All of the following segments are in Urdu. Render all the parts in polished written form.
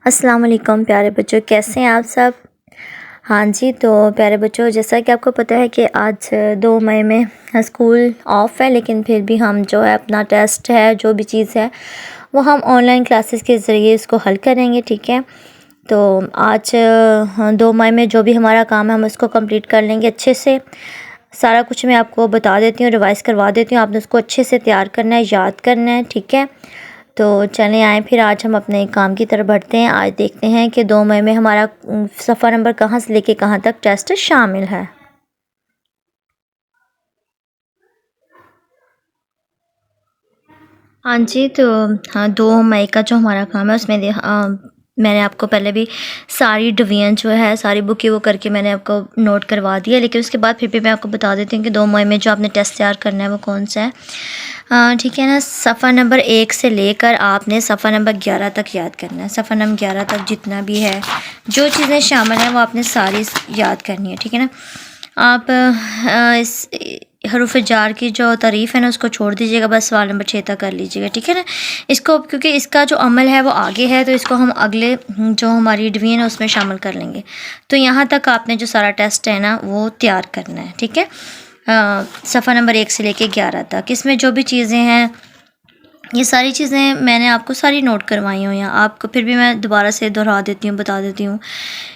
السلام علیکم پیارے بچوں، کیسے ہیں آپ سب؟ ہاں جی، تو پیارے بچوں، جیسا کہ آپ کو پتہ ہے کہ آج 2 مئی میں اسکول آف ہے، لیکن پھر بھی ہم جو ہے اپنا ٹیسٹ ہے، جو بھی چیز ہے وہ ہم آن لائن کلاسز کے ذریعے اس کو حل کریں گے، ٹھیک ہے؟ تو آج 2 مئی میں جو بھی ہمارا کام ہے ہم اس کو کمپلیٹ کر لیں گے اچھے سے۔ سارا کچھ میں آپ کو بتا دیتی ہوں، ریوائز کروا دیتی ہوں، آپ نے اس کو اچھے سے تیار کرنا ہے، یاد کرنا ہے، ٹھیک ہے؟ تو چلیں آئیں پھر آج ہم اپنے کام کی طرف بڑھتے ہیں۔ آج دیکھتے ہیں کہ 2 مئی میں ہمارا صفحہ نمبر کہاں سے لے کے کہاں تک ٹیسٹ شامل ہے۔ ہاں جی، تو 2 مئی کا جو ہمارا کام ہے اس میں میں نے آپ کو پہلے بھی ساری ڈویژن جو ہے ساری بک وہ کر کے میں نے آپ کو نوٹ کروا دیا، لیکن اس کے بعد پھر بھی میں آپ کو بتا دیتی ہوں کہ 2 مئی میں جو آپ نے ٹیسٹ تیار کرنا ہے وہ کون سا ہے، ٹھیک ہے نا؟ صفحہ نمبر 1 سے لے کر آپ نے صفحہ نمبر 11 تک یاد کرنا ہے۔ صفحہ نمبر 11 تک جتنا بھی ہے جو چیزیں شامل ہیں وہ آپ نے ساری یاد کرنی ہے، ٹھیک ہے نا؟ آپ اس حروف جار کی جو تعریف ہے نا اس کو چھوڑ دیجیے گا، بس سوال نمبر 6 تک کر لیجیے گا، ٹھیک ہے نا؟ اس کو کیونکہ اس کا جو عمل ہے وہ آگے ہے تو اس کو ہم اگلے جو ہماری ڈویژن ہے اس میں شامل کر لیں گے۔ تو یہاں تک آپ نے جو سارا ٹیسٹ ہے نا وہ تیار کرنا ہے، ٹھیک ہے؟ صفحہ نمبر 1 سے لے کے 11 تک اس میں جو بھی چیزیں ہیں یہ ساری چیزیں میں نے آپ کو ساری نوٹ کروائی ہوں، یا آپ کو پھر بھی میں دوبارہ سے دہرا دیتی ہوں، بتا دیتی ہوں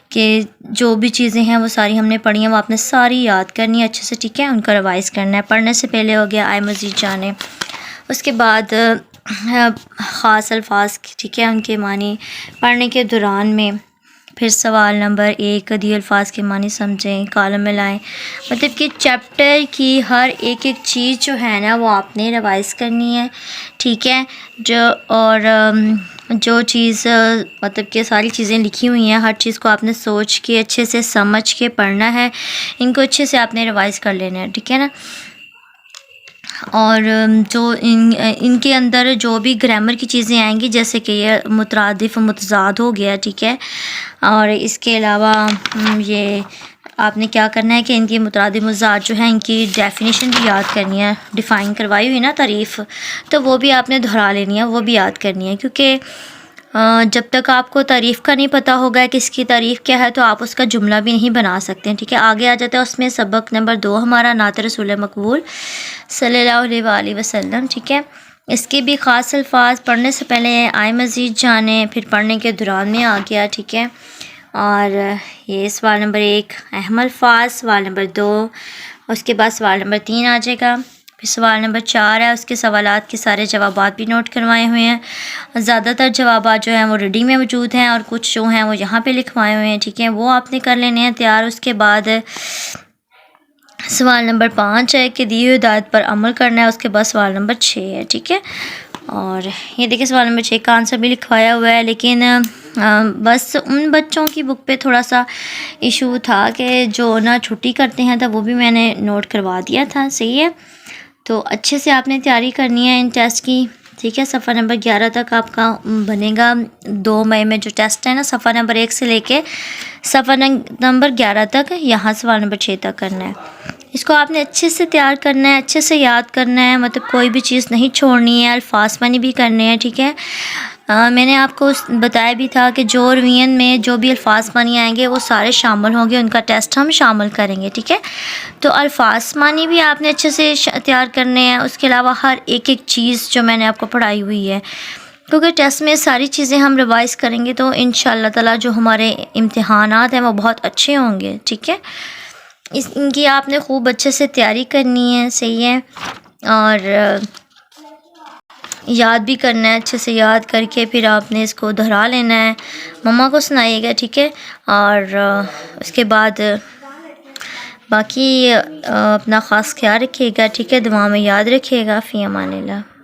کہ جو بھی چیزیں ہیں وہ ساری ہم نے پڑھی ہیں، وہ آپ نے ساری یاد کرنی ہے اچھے سے، ٹھیک ہے؟ ان کا ریوائز کرنا ہے۔ پڑھنے سے پہلے ہو گیا آئے مزید جانے، اس کے بعد خاص الفاظ، ٹھیک ہے، ان کے معنی پڑھنے کے دوران میں، پھر سوال نمبر 1 دی الفاظ کے معنی سمجھیں، کالم میں لائیں، مطلب کہ چیپٹر کی ہر ایک چیز جو ہے نا وہ آپ نے ریوائز کرنی ہے، ٹھیک ہے؟ جو چیز مطلب کہ ساری چیزیں لکھی ہوئی ہیں ہر چیز کو آپ نے سوچ کے اچھے سے سمجھ کے پڑھنا ہے، ان کو اچھے سے آپ نے ریوائز کر لینا ہے، ٹھیک ہے نا؟ اور جو ان کے اندر جو بھی گرامر کی چیزیں آئیں گی، جیسے کہ یہ مترادف و متضاد ہو گیا، ٹھیک ہے؟ اور اس کے علاوہ یہ آپ نے کیا کرنا ہے کہ ان کی مترادف متضاد جو ہیں ان کی ڈیفینیشن بھی یاد کرنی ہے، ڈیفائن کروائی ہوئی نا تعریف، تو وہ بھی آپ نے دہرا لینی ہے، وہ بھی یاد کرنی ہے، کیونکہ جب تک آپ کو تعریف کا نہیں پتہ ہوگا کہ اس کی تعریف کیا ہے تو آپ اس کا جملہ بھی نہیں بنا سکتے ہیں، ٹھیک ہے؟ آگے آ جاتا ہے اس میں سبق نمبر 2 ہمارا نعت رسول مقبول صلی اللہ علیہ وآلہ وسلم، ٹھیک ہے؟ اس کے بھی خاص الفاظ پڑھنے سے پہلے آئے مزید جانے، پھر پڑھنے کے دوران میں آ گیا، ٹھیک ہے؟ اور یہ سوال نمبر 1 اہم الفاظ، سوال نمبر 2، اس کے بعد سوال نمبر 3 آ جائے گا، پھر سوال نمبر 4 ہے، اس کے سوالات کے سارے جوابات بھی نوٹ کروائے ہوئے ہیں۔ زیادہ تر جوابات جو ہیں وہ ریڈنگ میں موجود ہیں اور کچھ جو ہیں وہ یہاں پہ لکھوائے ہوئے ہیں، ٹھیک ہے؟ وہ آپ نے کر لینے ہیں تیار۔ اس کے بعد سوال نمبر 5 ہے کہ دی ہوئی ہدایت پر عمل کرنا ہے، اس کے بعد سوال نمبر 6 ہے، ٹھیک ہے؟ اور یہ دیکھیں سوال نمبر 6 کا آنسر بھی لکھوایا ہوا ہے، لیکن بس ان بچوں کی بک پہ تھوڑا سا ایشو تھا کہ جو نہ چھٹی کرتے ہیں تو وہ بھی میں نے نوٹ کروا دیا تھا، صحیح ہے؟ تو اچھے سے آپ نے تیاری کرنی ہے ان ٹیسٹ کی، ٹھیک ہے؟ صفحہ نمبر 11 تک آپ کا بنے گا 2 مئی میں جو ٹیسٹ ہے نا، صفحہ نمبر 1 سے لے کے صفحہ نمبر 11 تک، یہاں سوال نمبر 6 تک کرنا ہے۔ اس کو آپ نے اچھے سے تیار کرنا ہے، اچھے سے یاد کرنا ہے، مطلب کوئی بھی چیز نہیں چھوڑنی ہے، الفاظ معنی بھی کرنے ہیں، ٹھیک ہے؟ میں نے آپ کو بتایا بھی تھا کہ جو روین میں جو بھی الفاظ معنی آئیں گے وہ سارے شامل ہوں گے، ان کا ٹیسٹ ہم شامل کریں گے، ٹھیک ہے؟ تو الفاظ معنی بھی آپ نے اچھے سے تیار کرنے ہیں، اس کے علاوہ ہر ایک چیز جو میں نے آپ کو پڑھائی ہوئی ہے، کیونکہ ٹیسٹ میں ساری چیزیں ہم ریوائز کریں گے تو انشاءاللہ تعالیٰ جو ہمارے امتحانات ہیں وہ بہت اچھے ہوں گے، ٹھیک ہے؟ ان کی آپ نے خوب اچھے سے تیاری کرنی ہے، صحیح ہے؟ اور یاد بھی کرنا ہے، اچھے سے یاد کر کے پھر آپ نے اس کو دہرا لینا ہے، مما کو سنائیے گا، ٹھیک ہے؟ اور اس کے بعد باقی اپنا خاص خیال رکھیے گا، ٹھیک ہے؟ دعا میں یاد رکھیے گا، فی امان اللہ۔